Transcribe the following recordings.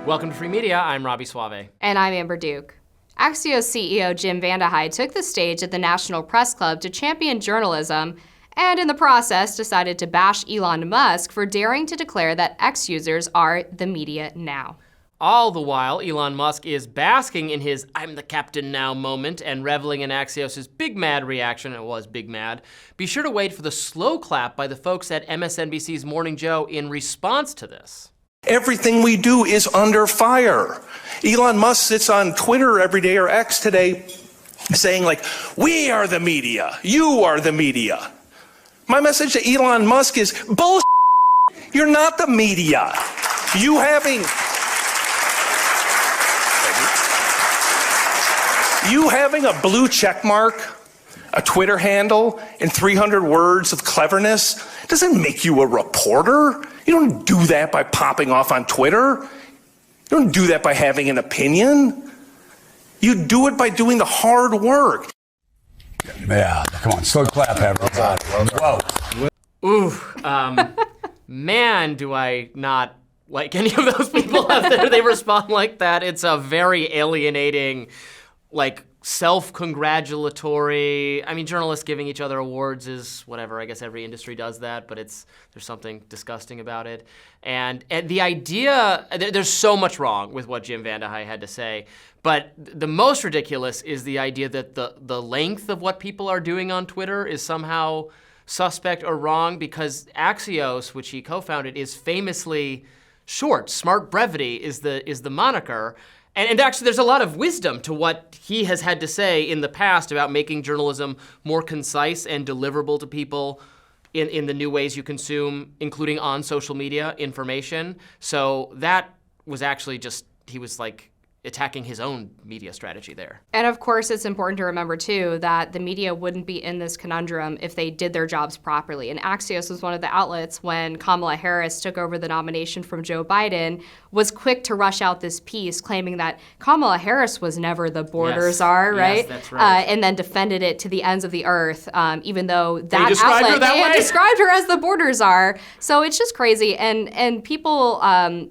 Welcome to Free Media. I'm Robby Soave. And I'm Amber Duke. Axios CEO Jim Vandehei took the stage at the National Press Club to champion journalism, and in the process decided to bash Elon Musk for daring to declare that X users are the media now. All the while, Elon Musk is basking in his I'm the captain now moment and reveling in Axios' big mad reaction. It was big mad. Be sure to wait for the slow clap by the folks at MSNBC's Morning Joe in response to this. Everything we do is under fire. Elon Musk sits on Twitter every day, or X today, saying like, we are the media, you are the media. My message to Elon Musk is, bullshit, you're not the media. You having a blue check mark, a Twitter handle, and 300 words of cleverness doesn't make you a reporter. You don't do that by popping off on Twitter. You don't do that by having an opinion. You do it by doing the hard work. Yeah, come on, slow clap, everybody. Whoa. Ooh, man, do I not like any of those people out there. They respond like that. It's a very alienating, like, self-congratulatory. I mean, journalists giving each other awards is whatever. I guess every industry does that, but there's something disgusting about it. And the idea, there's so much wrong with what Jim Vandehei had to say, but the most ridiculous is the idea that the length of what people are doing on Twitter is somehow suspect or wrong, because Axios, which he co-founded, is famously short. Smart brevity is the moniker. And actually, there's a lot of wisdom to what he has had to say in the past about making journalism more concise and deliverable to people in the new ways you consume, including on social media information. So that was actually just, he was like attacking his own media strategy there. And of course, it's important to remember, too, that the media wouldn't be in this conundrum if they did their jobs properly. And Axios was one of the outlets when Kamala Harris took over the nomination from Joe Biden, was quick to rush out this piece claiming that Kamala Harris was never the border czar, right? Yes, that's right. And then defended it to the ends of the earth, even though that described outlet, her that they had way. described her as the border czar. So it's just crazy. And people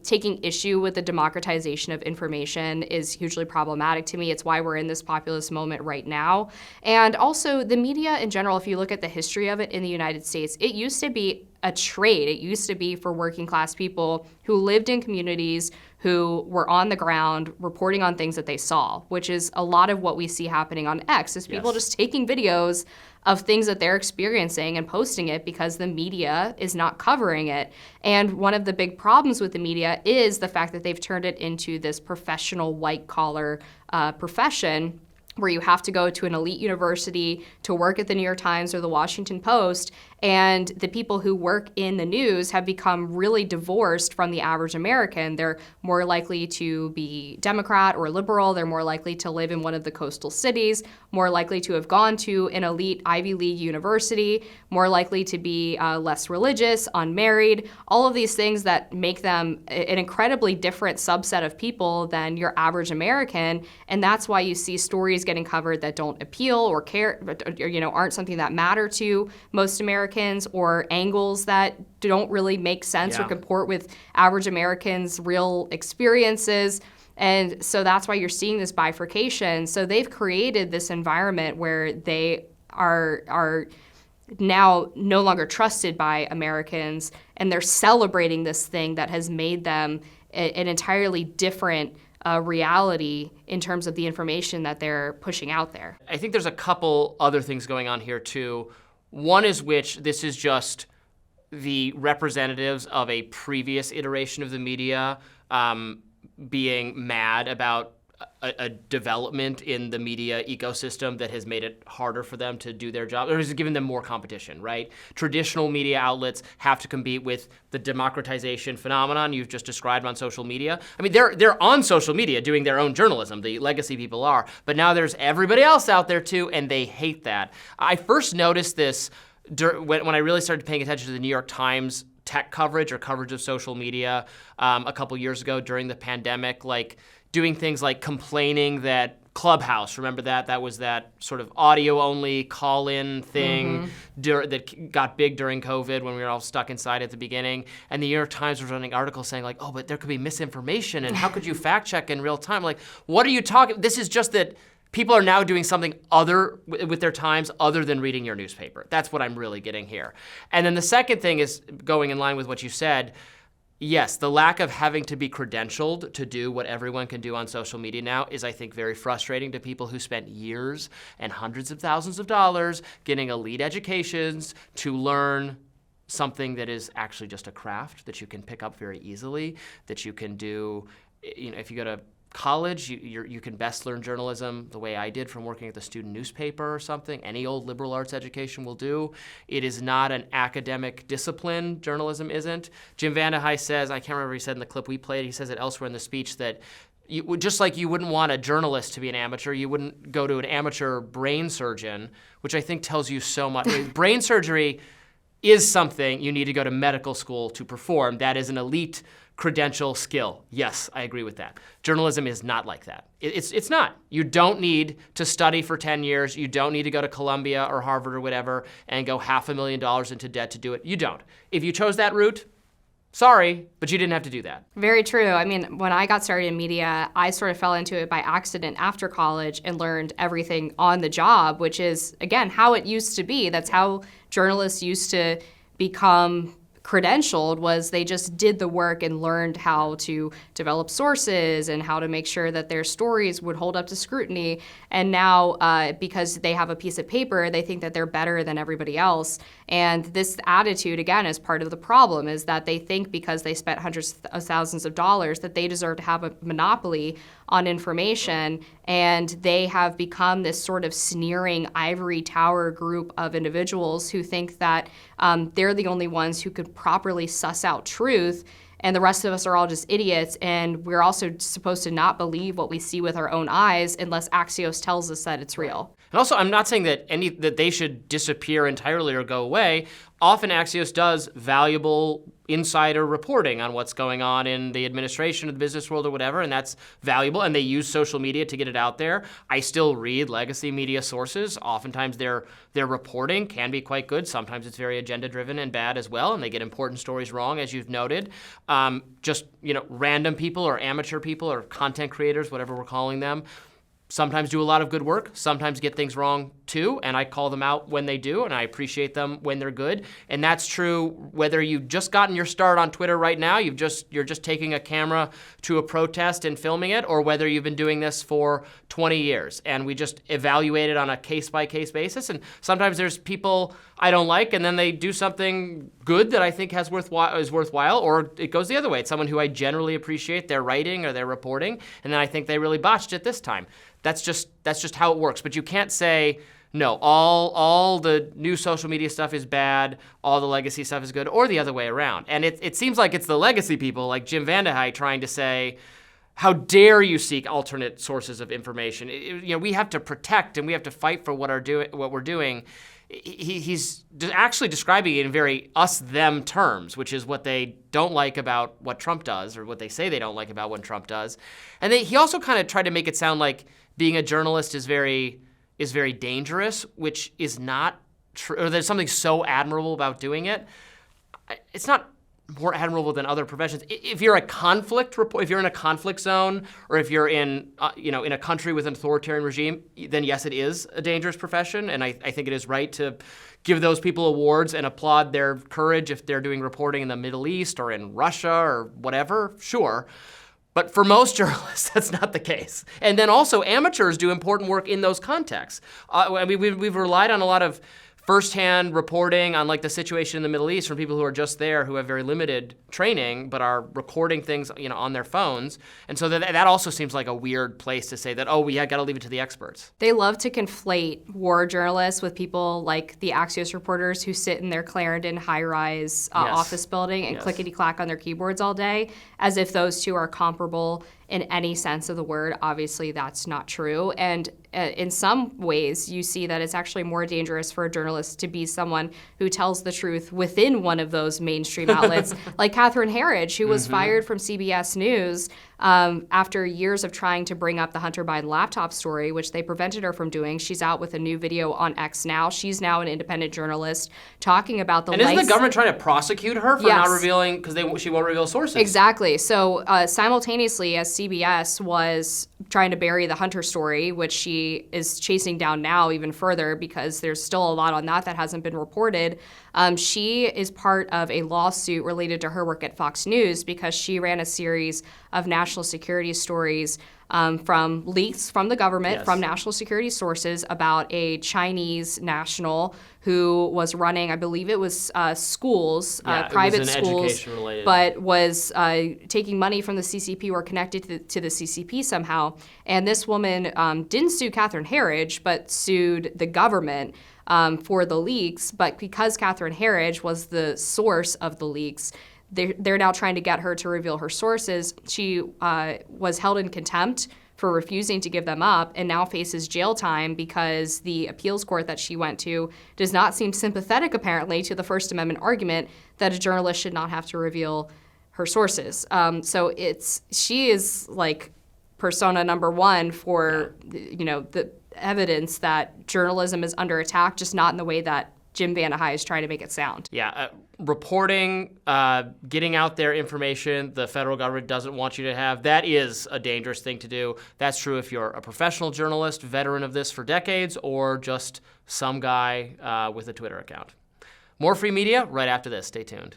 taking issue with the democratization of information is hugely problematic to me. It's why we're in this populist moment right now. And also the media in general, if you look at the history of it in the United States, it used to be a trade. It used to be for working class people who lived in communities, who were on the ground reporting on things that they saw, which is a lot of what we see happening on X, is people just taking videos of things that they're experiencing and posting it because the media is not covering it. And one of the big problems with the media is the fact that they've turned it into this professional white-collar profession where you have to go to an elite university to work at the New York Times or the Washington Post, and the people who work in the news have become really divorced from the average American. They're more likely to be Democrat or liberal. They're more likely to live in one of the coastal cities, more likely to have gone to an elite Ivy League university, more likely to be less religious, unmarried, all of these things that make them an incredibly different subset of people than your average American. And that's why you see stories getting covered that don't appeal or care, or, aren't something that matter to most Americans, or angles that don't really make sense or comport with average Americans' real experiences. And so that's why you're seeing this bifurcation. So they've created this environment where they are now no longer trusted by Americans, and they're celebrating this thing that has made them an entirely different reality in terms of the information that they're pushing out there. I think there's a couple other things going on here too. One is which this is just the representatives of a previous iteration of the media being mad about a development in the media ecosystem that has made it harder for them to do their job, or has given them more competition, right? Traditional media outlets have to compete with the democratization phenomenon you've just described on social media. I mean, they're on social media doing their own journalism, the legacy people are, but now there's everybody else out there too, and they hate that. I first noticed this when I really started paying attention to the New York Times tech coverage or coverage of social media a couple years ago during the pandemic, like doing things like complaining that Clubhouse, remember that? That was that sort of audio-only call-in thing that got big during COVID when we were all stuck inside at the beginning. And the New York Times was running articles saying like, oh, but there could be misinformation, and how could you fact check in real time? Like, what are you talking? This is just that people are now doing something other with their times other than reading your newspaper. That's what I'm really getting here. And then the second thing is going in line with what you said. Yes, the lack of having to be credentialed to do what everyone can do on social media now is, I think, very frustrating to people who spent years and hundreds of thousands of dollars getting elite educations to learn something that is actually just a craft that you can pick up very easily, that you can do, if you go to college, you can best learn journalism the way I did from working at the student newspaper or something. Any old liberal arts education will do. It is not an academic discipline. Journalism isn't. Jim Vandehei says, I can't remember what he said in the clip we played, he says it elsewhere in the speech, that just like you wouldn't want a journalist to be an amateur, you wouldn't go to an amateur brain surgeon, which I think tells you so much. Brain surgery is something you need to go to medical school to perform. That is an elite credential skill. Yes, I agree with that. Journalism is not like that. It's not. You don't need to study for 10 years. You don't need to go to Columbia or Harvard or whatever and go $500,000 into debt to do it. You don't. If you chose that route, sorry, but you didn't have to do that. Very true. I mean, when I got started in media, I sort of fell into it by accident after college and learned everything on the job, which is, again, how it used to be. That's how journalists used to become credentialed, was they just did the work and learned how to develop sources and how to make sure that their stories would hold up to scrutiny. And now, because they have a piece of paper, they think that they're better than everybody else. And this attitude, again, is part of the problem, is that they think because they spent hundreds of thousands of dollars that they deserve to have a monopoly on information, and they have become this sort of sneering ivory tower group of individuals who think that they're the only ones who could properly suss out truth, and the rest of us are all just idiots, and we're also supposed to not believe what we see with our own eyes unless Axios tells us that it's real. And also, I'm not saying that they should disappear entirely or go away. Often Axios does valuable insider reporting on what's going on in the administration or the business world or whatever, and that's valuable, and they use social media to get it out there. I still read legacy media sources. Oftentimes their reporting can be quite good. Sometimes it's very agenda-driven and bad as well, and they get important stories wrong, as you've noted. Just random people or amateur people or content creators, whatever we're calling them, sometimes do a lot of good work, sometimes get things wrong too, and I call them out when they do, and I appreciate them when they're good. And that's true whether you've just gotten your start on Twitter right now, you're just taking a camera to a protest and filming it, or whether you've been doing this for 20 years. And we just evaluate it on a case-by-case basis. And sometimes there's people I don't like, and then they do something good that I think is worthwhile, or it goes the other way. It's someone who I generally appreciate their writing or their reporting, and then I think they really botched it this time. That's just how it works. But you can't say, no, all the new social media stuff is bad, all the legacy stuff is good, or the other way around. And it seems like it's the legacy people, like Jim Vandehei, trying to say, how dare you seek alternate sources of information? We have to protect and we have to fight for what we're doing. He's actually describing it in very us-them terms, which is what they don't like about what Trump does, or what they say they don't like about what Trump does. And he also kind of tried to make it sound like being a journalist is very dangerous, which is not true. Or there's something so admirable about doing it. It's not more admirable than other professions. If you're in a conflict zone, or if you're in a country with an authoritarian regime, then yes, it is a dangerous profession, and I think it is right to give those people awards and applaud their courage if they're doing reporting in the Middle East or in Russia or whatever, sure. But for most journalists, that's not the case. And then also, amateurs do important work in those contexts. We've relied on a lot of firsthand reporting on the situation in the Middle East from people who are just there, who have very limited training, but are recording things on their phones. And so that also seems like a weird place to say that, oh, we got to leave it to the experts. They love to conflate war journalists with people like the Axios reporters who sit in their Clarendon high-rise office building and clickety-clack on their keyboards all day, as if those two are comparable in any sense of the word. Obviously, that's not true. And in some ways, you see that it's actually more dangerous for a journalist to be someone who tells the truth within one of those mainstream outlets, like Catherine Herridge, who was fired from CBS News after years of trying to bring up the Hunter Biden laptop story, which they prevented her from doing. She's out with a new video on X now. She's now an independent journalist talking about the. And isn't the government trying to prosecute her for not revealing, because she won't reveal sources? Exactly. So simultaneously, as CBS was trying to bury the Hunter story, which she is chasing down now even further because there's still a lot on that hasn't been reported. She is part of a lawsuit related to her work at Fox News because she ran a series of national security stories from leaks from the government, from national security sources, about a Chinese national who was running, I believe it was schools, private schools, but was taking money from the CCP or connected to the CCP somehow. And this woman didn't sue Catherine Herridge, but sued the government for the leaks. But because Catherine Herridge was the source of the leaks, they're now trying to get her to reveal her sources. She was held in contempt for refusing to give them up and now faces jail time because the appeals court that she went to does not seem sympathetic, apparently, to the First Amendment argument that a journalist should not have to reveal her sources. So she is like persona number one for the evidence that journalism is under attack, just not in the way that Jim Vandehei is trying to make it sound. Yeah, reporting, getting out there information the federal government doesn't want you to have, that is a dangerous thing to do. That's true if you're a professional journalist, veteran of this for decades, or just some guy with a Twitter account. More free media right after this. Stay tuned.